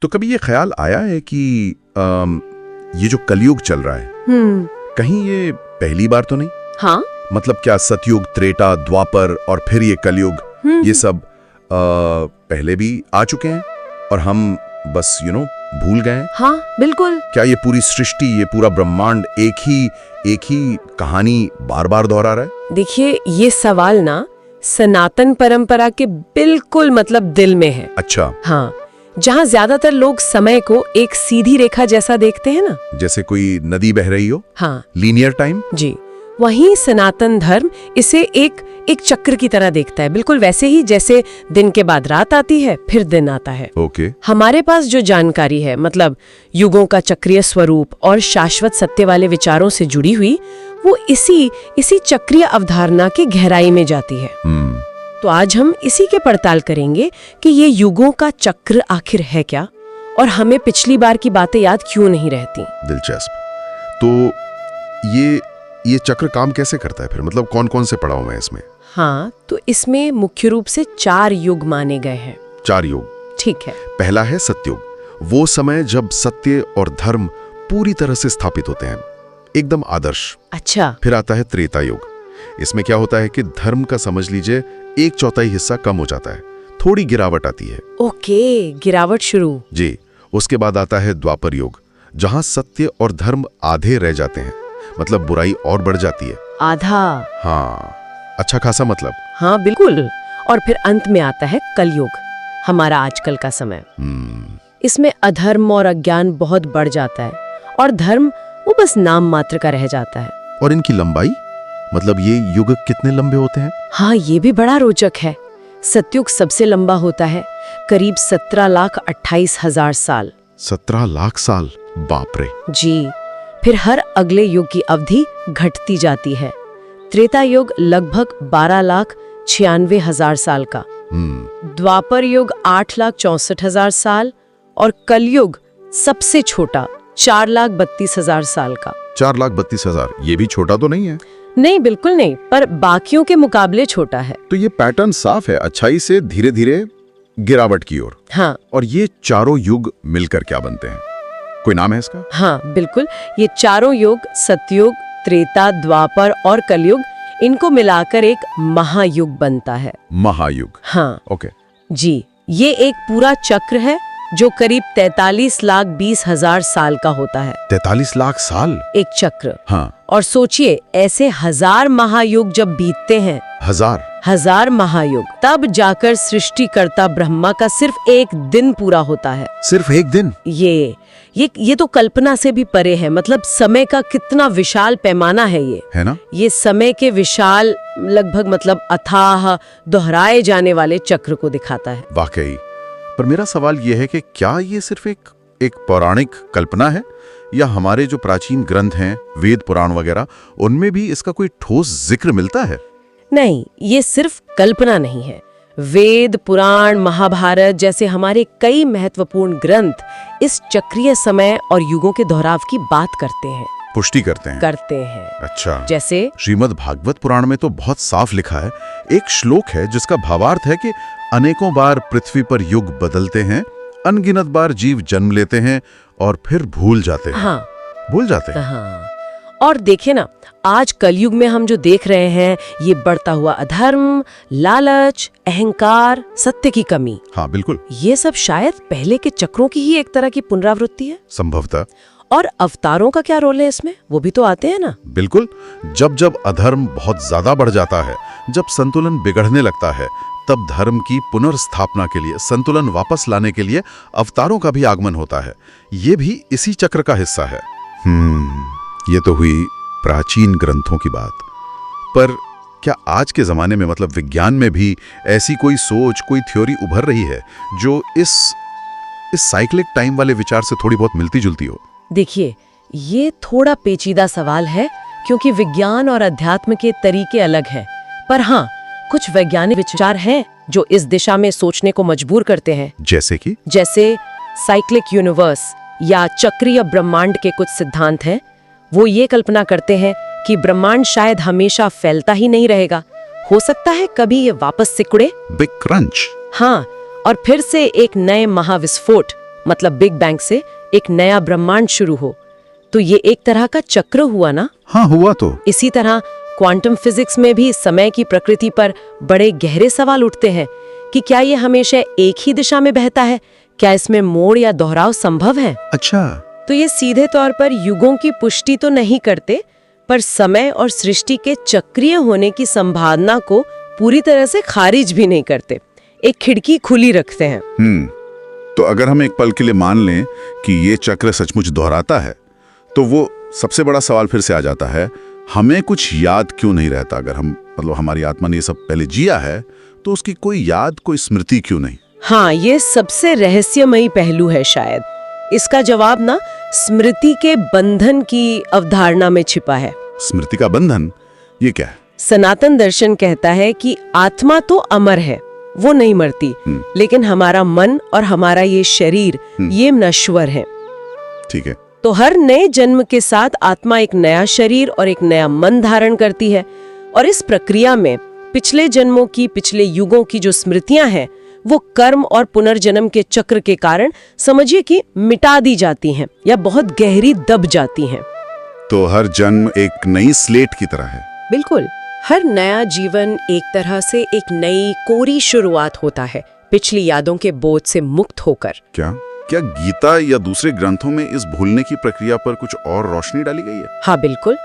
तो कभी ये ख्याल आया है कि ये जो कलयुग चल रहा है कहीं ये पहली बार तो नहीं? हाँ। मतलब क्या सतयुग, त्रेता, द्वापर और फिर ये कलयुग, ये सब पहले भी आ चुके हैं और हम बस भूल गए हैं? हाँ बिल्कुल। क्या ये पूरी सृष्टि, ये पूरा ब्रह्मांड एक ही कहानी बार बार दोहरा रहा है? देखिए, ये सवाल ना सनातन परंपरा के बिल्कुल मतलब दिल में है। अच्छा। हाँ, जहाँ ज्यादातर लोग समय को एक सीधी रेखा जैसा देखते हैं ना, जैसे कोई नदी बह रही हो। हाँ, लीनियर टाइम। जी, वहीं सनातन धर्म इसे एक चक्र की तरह देखता है, बिल्कुल वैसे ही जैसे दिन के बाद रात आती है फिर दिन आता है। ओके। हमारे पास जो जानकारी है, मतलब युगों का चक्रीय स्वरूप और शाश्वत सत्य वाले विचारों से जुड़ी हुई, वो इसी चक्रीय अवधारणा की गहराई में जाती है। तो आज हम इसी के पड़ताल करेंगे कि ये युगों का चक्र आखिर है क्या और हमें पिछली बार की बातें याद क्यों नहीं रहती। दिलचस्प। तो ये चक्र काम कैसे करता है फिर? मतलब कौन कौन से पड़ाव हैं इसमें? हाँ, तो इसमें मुख्य रूप से 4 युग माने गए हैं। 4 युग, ठीक है। पहला है सतयुग, वो समय जब सत्य और धर्म पूरी तरह से स्थापित होते हैं, एकदम आदर्श। अच्छा। फिर आता है त्रेता युग। इसमें क्या होता है कि धर्म का समझ लीजिए 1/4 हिस्सा कम हो जाता है, थोड़ी गिरावट आती है। ओके, गिरावट शुरू। जी। उसके बाद आता है द्वापर युग, जहां सत्य और धर्म आधे रह जाते हैं, मतलब बुराई और बढ़ जाती है। आधा? हाँ, अच्छा खासा मतलब। हाँ बिल्कुल। और फिर अंत में आता है कलयुग, हमारा आजकल का समय। इसमें अधर्म और अज्ञान बहुत बढ़ जाता है और धर्म वो बस नाम मात्र का रह जाता है। और इनकी लंबाई, मतलब ये युग कितने लंबे होते हैं? हाँ, ये भी बड़ा रोचक है। सतयुग सबसे लंबा होता है, करीब 17,28,000 साल। 17 लाख साल, बाप रे। जी। फिर हर अगले युग की अवधि घटती जाती है। त्रेता युग लगभग 12,96,000 साल का, द्वापर युग 8,64,000 साल और कलयुग सबसे छोटा 4,32,000 साल का। 4,32,000, ये भी छोटा तो नहीं है? नहीं, बिल्कुल नहीं, पर बाकियों के मुकाबले छोटा है। तो ये पैटर्न साफ है, अच्छाई से धीरे धीरे गिरावट की ओर। हाँ। और ये चारों युग मिलकर क्या बनते हैं? कोई नाम है इसका? हाँ बिल्कुल, ये चारों युग, सतयुग, त्रेता, द्वापर और कलयुग, इनको मिलाकर एक महायुग बनता है। महायुग? हाँ। ओके। जी, ये एक पूरा चक्र है जो करीब 43,20,000 साल का होता है। 43 लाख साल एक चक्र? हाँ। और सोचिए, ऐसे 1000 महायुग जब बीतते हैं, 1000 महायुग, तब जाकर सृष्टिकर्ता ब्रह्मा का सिर्फ एक दिन पूरा होता है। सिर्फ एक दिन? ये तो कल्पना से भी परे है। मतलब समय का कितना विशाल पैमाना है ये, है ना? ये समय के विशाल, लगभग मतलब अथाह, दोहराए जाने वाले चक्र को दिखाता है। वाकई। पर मेरा सवाल ये है कि क्या ये सिर्फ एक पौराणिक कल्पना है, या हमारे जो प्राचीन ग्रंथ हैं, वेद पुराण वगैरह, उनमें भी इसका कोई ठोस जिक्र मिलता है? नहीं, ये सिर्फ कल्पना नहीं है। वेद, पुराण, महाभारत जैसे हमारे कई महत्वपूर्ण ग्रंथ इस चक्रीय समय और युगों के दोहराव की बात करते हैं, पुष्टि करते हैं। अच्छा। जैसे श्रीमद् भागवत पुराण में तो बहुत साफ लिखा है, एक श्लोक है जिसका भावार्थ है कि अनेकों बार पृथ्वी पर युग बदलते हैं, अनगिनत बार जीव जन्म लेते हैं और फिर भूल जाते हैं। हाँ। भूल जाते हैं। हाँ। और देखे ना, आज कलयुग में हम जो देख रहे हैं, ये बढ़ता हुआ अधर्म, लालच, अहंकार, सत्य की कमी। हाँ बिल्कुल। ये सब शायद पहले के चक्रों की ही एक तरह की पुनरावृत्ति है। संभवतः। और अवतारों का क्या रोल है इसमें? वो भी तो आते हैं ना। बिल्कुल। जब अधर्म बहुत ज्यादा बढ़ जाता है, जब संतुलन बिगड़ने लगता है, तब धर्म की पुनर्स्थापना के लिए, संतुलन वापस लाने के लिए अवतारों का भी आगमन होता है। ये भी इसी चक्र का हिस्सा है। ये तो हुई प्राचीन ग्रंथों की बात। पर क्या आज के जमाने में, मतलब विज्ञान में भी ऐसी कोई सोच, कोई थ्योरी उभर रही है जो इस साइक्लिक टाइम वाले विचार से थोड़ी बहुत मिलती जुलती हो? देखिए, ये थोड़ा पेचीदा सवाल है, क्योंकि विज्ञान और अध्यात्म के तरीके अलग हैं। पर हाँ, कुछ वैज्ञानिक विचार हैं जो इस दिशा में सोचने को मजबूर करते हैं। जैसे साइक्लिक यूनिवर्स या चक्रीय ब्रह्मांड के कुछ सिद्धांत हैं। वो ये कल्पना करते हैं कि ब्रह्मांड शायद हमेशा फैलता ही नहीं रहेगा, हो सकता है कभी ये वापस सिकुड़े, बिग क्रंच। हाँ, और फिर से एक नए महाविस्फोट मतलब बिग बैंग से एक नया ब्रह्मांड शुरू हो। तो ये एक तरह का चक्र हुआ ना। हाँ, हुआ तो। इसी तरह क्वांटम फिजिक्स में भी समय की प्रकृति पर बड़े गहरे सवाल उठते हैं कि क्या ये हमेशा एक ही दिशा में बहता है, क्या इसमें मोड़ या दोहराव संभव है। अच्छा। तो ये सीधे तौर पर युगों की पुष्टि तो नहीं करते, पर समय और सृष्टि के चक्रीय होने की संभावना को पूरी तरह से खारिज भी नहीं करते, एक खिड़की खुली रखते हैं। तो अगर हम एक पल के लिए मान लें कि ये चक्र सचमुच दोहराता है, तो वो सबसे बड़ा सवाल फिर से आ जाता है, हमें कुछ याद क्यों नहीं रहता? अगर हम मतलब हमारी आत्मा ने ये सब पहले जिया है, तो उसकी कोई याद, कोई स्मृति क्यों नहीं? हाँ, ये सबसे रहस्यमयी पहलू है शायद। इसका जवाब ना स्मृति के बंधन की अवधारणा में छिपा है। स्मृति का बंधन, ये क्या है? सनातन दर्शन कहता है कि आत्मा तो अमर है, वो नहीं मरती, लेकिन हमारा मन और हमारा ये शरीर ये नश्वर है। ठीक है। तो हर नए जन्म के साथ आत्मा एक नया शरीर और एक नया मन धारण करती है, और इस प्रक्रिया में पिछले जन्मों की, पिछले युगों की जो स्मृतियां हैं, वो कर्म और पुनर्जन्म के चक्र के कारण समझिए कि मिटा दी जाती हैं या बहुत गहरी दब जाती हैं। तो हर जन्म एक नई स्लेट की तरह है। बिल्कुल, हर नया जीवन एक तरह से एक नई कोरी शुरुआत होता है, पिछली यादों के बोझ से मुक्त होकर। क्या गीता या दूसरे ग्रंथों में इस भूलने की प्रक्रिया पर कुछ और रोशनी डाली गई है? हाँ बिल्कुल,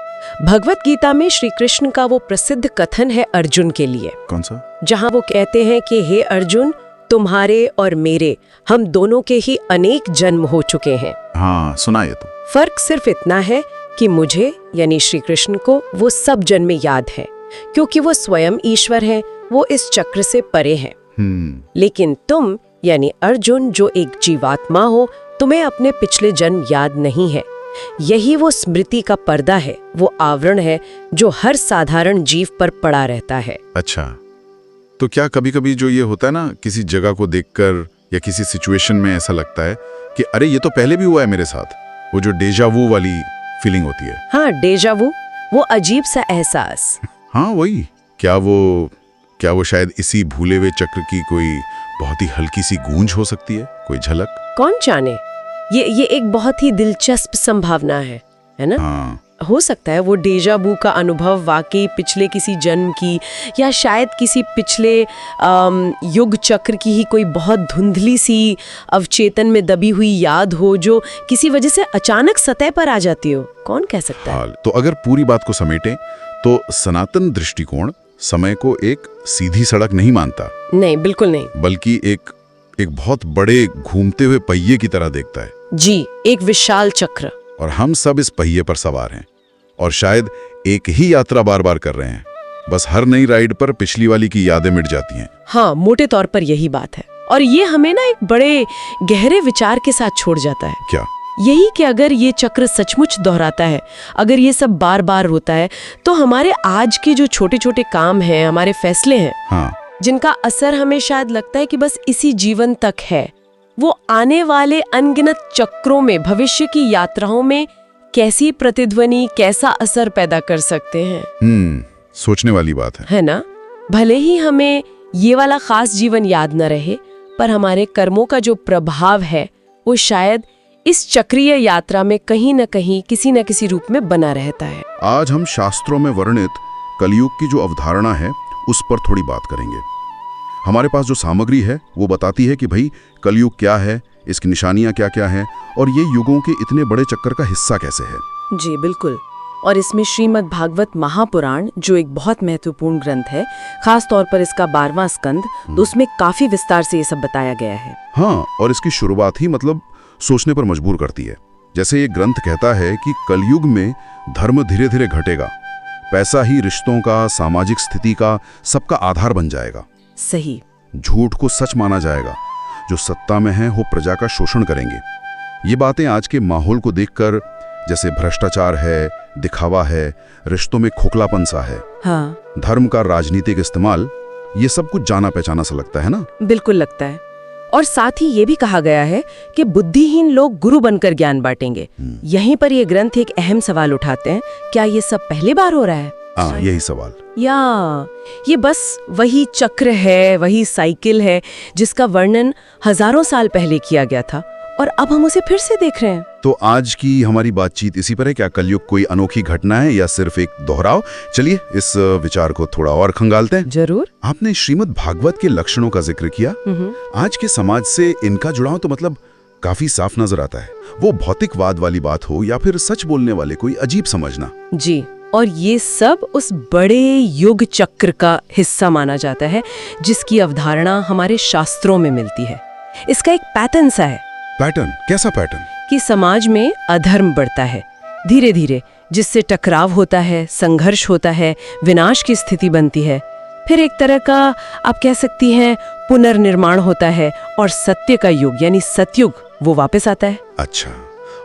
भगवत गीता में श्री कृष्ण का वो प्रसिद्ध कथन है अर्जुन के लिए। कौन सा? जहाँ वो कहते हैं कि हे अर्जुन, तुम्हारे और मेरे, हम दोनों के ही अनेक जन्म हो चुके हैं। हाँ, सुना ये तो। फर्क सिर्फ इतना है कि मुझे यानी श्री कृष्ण को वो सब जन्म याद है, क्योंकि वो स्वयं ईश्वर हैं, वो इस चक्र से परे हैं। लेकिन तुम यानी अर्जुन, जो एक जीवात्मा हो, तुम्हें अपने पिछले जन्म याद नहीं है। यही वो स्मृति का पर्दा है, वो आवरण है जो हर साधारण जीव पर पड़ा रहता है। अच्छा, तो क्या कभी-कभी जो ये होता है ना, किसी जगह को देखकर या किसी सिचुएशन में ऐसा लगता है कि अरे ये तो पहले भी हुआ है मेरे साथ, वो जो डेजा वू वाली फीलिंग होती है? हाँ, डेजा वू, वो अजीब सा एहसास। हाँ वही। क्या वो शायद इसी भूले हुए चक्र की कोई बहुत ही हल्की सी गूंज हो सकती है, कोई झलक? कौन जाने, ये एक बहुत ही दिलचस्प संभावना है ना? हाँ। हो सकता है वो डेजा वू का अनुभव वाकई पिछले किसी जन्म की या शायद किसी पिछले युग चक्र की ही कोई बहुत धुंधली सी अवचेतन में दबी हुई याद हो, जो किसी वजह से अचानक सतह पर आ जाती हो। कौन कह सकता है? तो अगर पूरी बात को समेटें तो सनातन दृष्टिकोण समय को एक सीधी सड़क नहीं मानता। नहीं, बिल्कुल नहीं, बल्कि एक बहुत बड़े घूमते हुए पहिए की तरह देखता है। जी, एक विशाल चक्र। और हम सब इस पहिए पर सवार हैं और शायद एक ही यात्रा बार बार कर रहे हैं, बस हर नई राइड पर पिछली वाली की यादें मिट जाती हैं। हाँ, मोटे तौर पर यही बात है, और ये हमें ना एक बड़े गहरे विचार के साथ छोड़ जाता है। क्या? यही कि अगर ये चक्र सचमुच दोहराता है, अगर ये सब बार बार होता है, तो हमारे आज के जो छोटे छोटे काम हैं, हमारे फैसले हैं, हाँ, जिनका असर हमें शायद लगता है कि बस इसी जीवन तक है, वो आने वाले अनगिनत चक्रों में, भविष्य की यात्राओं में कैसी प्रतिध्वनि, कैसा असर पैदा कर सकते हैं। सोचने वाली बात है ना? भले ही हमें ये वाला खास जीवन याद न रहे, पर हमारे कर्मों का जो प्रभाव है वो शायद इस चक्रीय यात्रा में कहीं न कहीं, किसी न किसी रूप में बना रहता है। आज हम शास्त्रों में वर्णित कलयुग की जो अवधारणा है उस पर थोड़ी बात करेंगे। हमारे पास जो सामग्री है वो बताती है कि भाई कलयुग क्या है, इसकी निशानियां क्या क्या हैं, और ये युगों के इतने बड़े चक्कर का हिस्सा कैसे है। जी बिल्कुल, और इसमें श्रीमद् भागवत महापुराण, जो एक बहुत महत्वपूर्ण ग्रंथ है, खास तौर पर इसका 12वां स्कंद, तो उसमें काफी विस्तार से ये सब बताया गया है। हाँ, और इसकी शुरुआत ही मतलब सोचने पर मजबूर करती है। जैसे ये ग्रंथ कहता है कि कलयुग में धर्म धीरे धीरे घटेगा, पैसा ही रिश्तों का, सामाजिक स्थिति का, सबका आधार बन जाएगा। सही। झूठ को सच माना जाएगा, जो सत्ता में है वो प्रजा का शोषण करेंगे। ये बातें आज के माहौल को देखकर, जैसे भ्रष्टाचार है, दिखावा है, रिश्तों में खोखलापन सा है, हाँ, धर्म का राजनीतिक इस्तेमाल, ये सब कुछ जाना पहचाना सा लगता है ना? बिल्कुल लगता है। और साथ ही ये भी कहा गया है कि बुद्धिहीन लोग गुरु बनकर ज्ञान बांटेंगे। यहीं पर ये ग्रंथ एक अहम सवाल उठाते हैं, क्या ये सब पहली बार हो रहा है? हाँ, यही सवाल। या ये बस वही चक्र है, वही साइकिल है जिसका वर्णन हजारों साल पहले किया गया था, और अब हम उसे फिर से देख रहे हैं। तो आज की हमारी बातचीत इसी पर है। क्या कलयुग कोई अनोखी घटना है या सिर्फ एक दोहराव? चलिए इस विचार को थोड़ा और खंगालते हैं। जरूर। आपने श्रीमद् भागवत के लक्षणों का जिक्र किया। आज के समाज से इनका जुड़ाव तो मतलब काफी साफ नजर आता है। वो भौतिकवाद वाली बात हो या फिर सच बोलने वाले कोई अजीब समझना। जी। और ये सब उस बड़े युग चक्र का हिस्सा माना जाता है जिसकी अवधारणा हमारे शास्त्रों में मिलती है। इसका एक पैटर्न सा है। पैटर्न? कैसा पैटर्न? कि समाज में अधर्म बढ़ता है धीरे धीरे, जिससे टकराव होता है, संघर्ष होता है, विनाश की स्थिति बनती है। फिर एक तरह का आप कह सकती हैं पुनर्निर्माण होता है और सत्य का युग यानी सतयुग वो वापस आता है। अच्छा,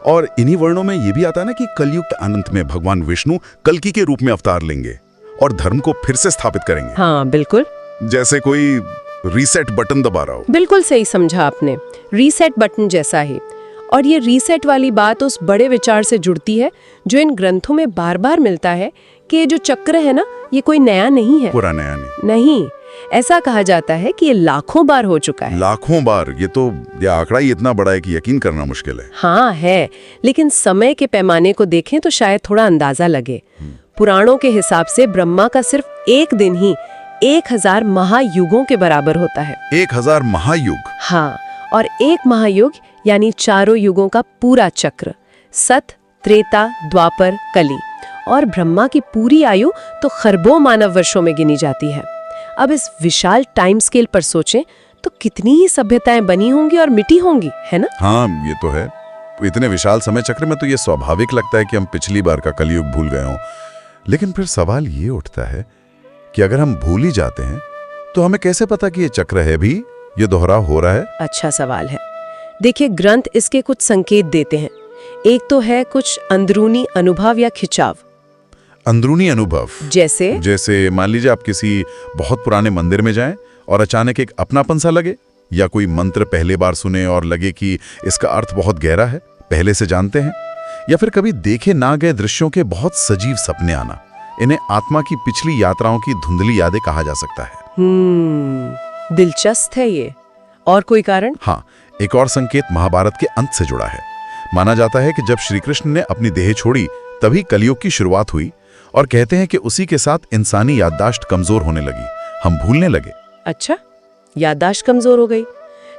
और इन्हीं वर्णों में ये भी आता है ना कि कलयुग के अंत में भगवान विष्णु कल्कि के रूप में अवतार लेंगे और धर्म को फिर से स्थापित करेंगे। हाँ बिल्कुल, जैसे कोई रीसेट बटन दबा रहा हो। बिल्कुल सही समझा आपने, रीसेट बटन जैसा ही। और ये रीसेट वाली बात उस बड़े विचार से जुड़ती है जो इन ग्रंथों में बार बार मिलता है कि ये जो चक्र है ना, ये कोई नया नहीं है। पूरा नया नहीं, ऐसा कहा जाता है कि ये लाखों बार हो चुका है। लाखों बार? ये आंकड़ा ही इतना बड़ा है कि यकीन करना मुश्किल है। हाँ है, लेकिन समय के पैमाने को देखें तो शायद थोड़ा अंदाजा लगे। पुराणों के हिसाब से ब्रह्मा का सिर्फ एक दिन ही 1000 महायुगों के बराबर होता है। 1000 महायुग? हाँ, और एक महायुग यानी चारों युगों का पूरा चक्र, सत, त्रेता, द्वापर, कली। और ब्रह्मा की पूरी आयु तो खरबों मानव वर्षों में गिनी जाती है। अब इस विशाल टाइम स्केल पर सोचें तो कितनी ही सभ्यताएं बनी होंगी और मिटी होंगी, है ना? हाँ ये तो है। इतने विशाल समय चक्र में तो ये स्वाभाविक लगता है कि हम पिछली बार का कलयुग भूल गए हों। लेकिन फिर सवाल ये उठता है कि अगर हम भूल ही जाते हैं तो हमें कैसे पता कि ये चक्र है भी, ये दोहराव हो रहा है? अच्छा सवाल है। देखिए, ग्रंथ इसके कुछ संकेत देते हैं। एक तो है कुछ अंदरूनी अनुभव या खिंचाव। अंदरूनी अनुभव? जैसे मान लीजिए आप किसी बहुत पुराने मंदिर में जाएं और अचानक एक अपनापन सा लगे, या कोई मंत्र पहले बार सुने और लगे कि इसका अर्थ बहुत गहरा है, पहले से जानते हैं। या फिर कभी देखे ना गए दृश्यों के बहुत सजीव सपने आना। इन्हें आत्मा की पिछली यात्राओं की धुंधली यादें कहा जा सकता है। दिलचस्प है ये। और कोई कारण? हाँ, एक और संकेत महाभारत के अंत से जुड़ा है। माना जाता है कि जब श्री कृष्ण ने अपनी देह छोड़ी तभी कलयुग की शुरुआत हुई, और कहते हैं कि उसी के साथ इंसानी याददाश्त कमजोर होने लगी, हम भूलने लगे। अच्छा, याददाश्त कमजोर हो गई।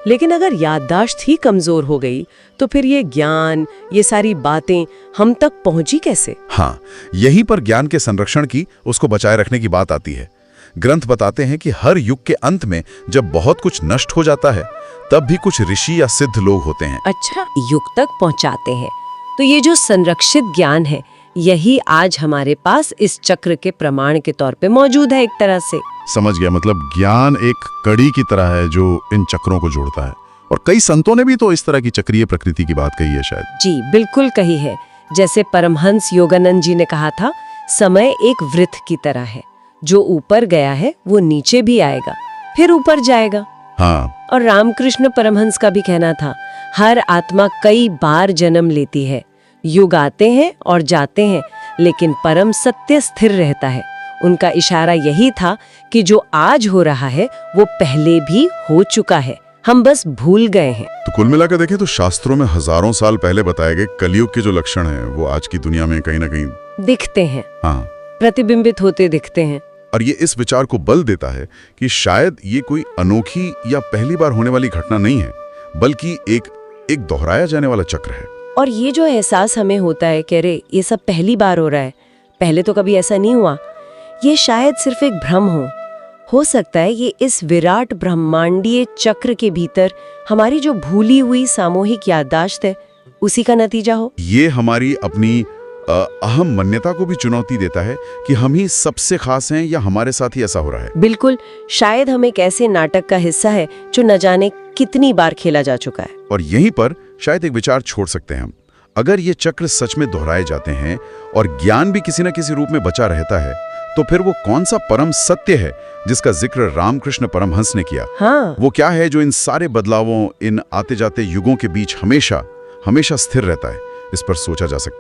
लेकिन अगर याददाश्त ही कमजोर हो गई तो फिर ये ज्ञान, ये सारी बातें हम तक पहुंची कैसे? हाँ, यहीं पर ज्ञान के संरक्षण की, उसको बचाए रखने की बात आती है। ग्रंथ बताते हैं कि हर युग के अंत में जब बहुत कुछ नष्ट हो जाता है तब भी कुछ ऋषि या सिद्ध लोग होते हैं। अच्छा, युग तक पहुंचाते हैं। तो ये जो संरक्षित ज्ञान है, यही आज हमारे पास इस चक्र के प्रमाण के तौर पे मौजूद है एक तरह से। समझ गया, मतलब ज्ञान एक कड़ी की तरह है जो इन चक्रों को जोड़ता है। और कई संतों ने भी तो इस तरह की चक्रीय प्रकृति की बात कही है शायद। जी बिल्कुल कही है। जैसे परमहंस योगानंद जी ने कहा था, समय एक वृत्त की तरह है, जो ऊपर गया है वो नीचे भी आएगा, फिर ऊपर जाएगा। हाँ। और रामकृष्ण परमहंस का भी कहना था, हर आत्मा कई बार जन्म लेती है, युग आते हैं और जाते हैं, लेकिन परम सत्य स्थिर रहता है। उनका इशारा यही था कि जो आज हो रहा है वो पहले भी हो चुका है, हम बस भूल गए हैं। तो कुल मिलाकर देखें तो शास्त्रों में हजारों साल पहले बताए गए कलयुग के जो लक्षण हैं वो आज की दुनिया में कहीं ना कहीं दिखते हैं। हाँ, प्रतिबिंबित होते दिखते हैं। और ये इस विचार को बल देता है कि शायद ये कोई अनोखी या पहली बार होने वाली घटना नहीं है, बल्कि एक दोहराया जाने वाला चक्र है। और ये जो एहसास हमें होता है कि अरे ये सब पहली बार हो रहा है, पहले तो कभी ऐसा नहीं हुआ, ये शायद सिर्फ एक भ्रम हो सकता है ये इस विराट ब्रह्मांडीय चक्र के भीतर हमारी जो भूली हुई सामूहिक याददाश्त है उसी का नतीजा हो। ये हमारी अपनी अहम मान्यता को भी चुनौती देता है कि हम ही सबसे खास हैं या हमारे साथ ही ऐसा हो रहा है। बिल्कुल, शायद हम एक ऐसे नाटक का हिस्सा है जो न जाने कितनी बार खेला जा चुका है। और यहीं पर शायद एक विचार छोड़ सकते हैं हम। अगर ये चक्र सच में दोहराए जाते हैं और ज्ञान भी किसी न किसी रूप में बचा रहता है, तो फिर वो कौन सा परम सत्य है जिसका जिक्र रामकृष्ण परमहंस ने किया? हाँ। वो क्या है जो इन सारे बदलावों, इन आते जाते युगों के बीच हमेशा हमेशा स्थिर रहता है? इस पर सोचा जा सकता है।